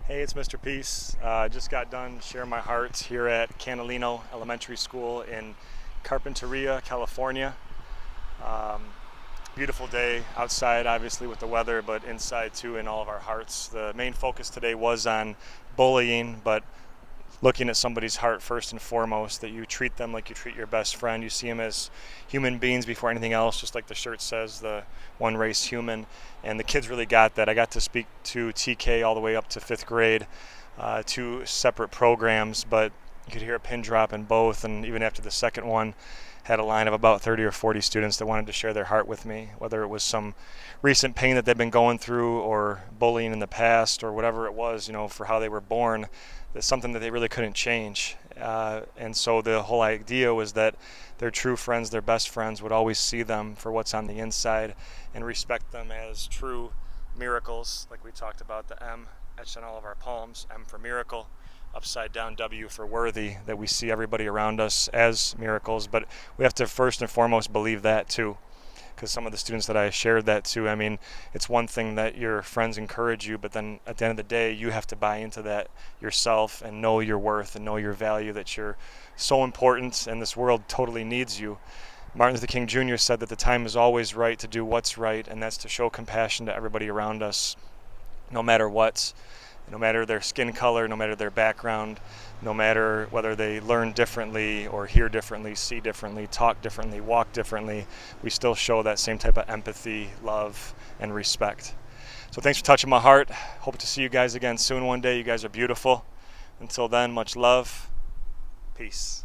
Hey, it's Mr. Peace. Just got done sharing my heart here at Canalino Elementary School in Carpinteria, California. Um, Beautiful day outside, obviously, with the weather, but inside too in all of our hearts. The main focus today was on bullying, but looking at somebody's heart first and foremost, that you treat them like you treat your best friend. You see them as human beings before anything else, just like the shirt says, the one race human. And the kids really got that. I got to speak to TK all the way up to fifth grade, two separate programs, but you could hear a pin drop in both. And even after the second one, had a line of about 30 or 40 students that wanted to share their heart with me, whether it was some recent pain that they've been going through or bullying in the past or whatever it was, for how they were born. That's something that they really couldn't change. And so the whole idea was that their true friends, their best friends, would always see them for what's on the inside and respect them as true miracles, like we talked about, the M etched on all of our palms, M for miracle, upside down W for worthy, that we see everybody around us as miracles. But we have to first and foremost believe that too, because some of the students that I shared that to, I mean, it's one thing that your friends encourage you, but then at the end of the day, you have to buy into that yourself and know your worth and know your value, that you're so important and this world totally needs you. Martin Luther King Jr. said that the time is always right to do what's right, and that's to show compassion to everybody around us, no matter what. No matter their skin color, no matter their background, no matter whether they learn differently or hear differently, see differently, talk differently, walk differently, we still show that same type of empathy, love, and respect. So thanks for touching my heart. Hope to see you guys again soon one day. You guys are beautiful. Until then, much love. Peace.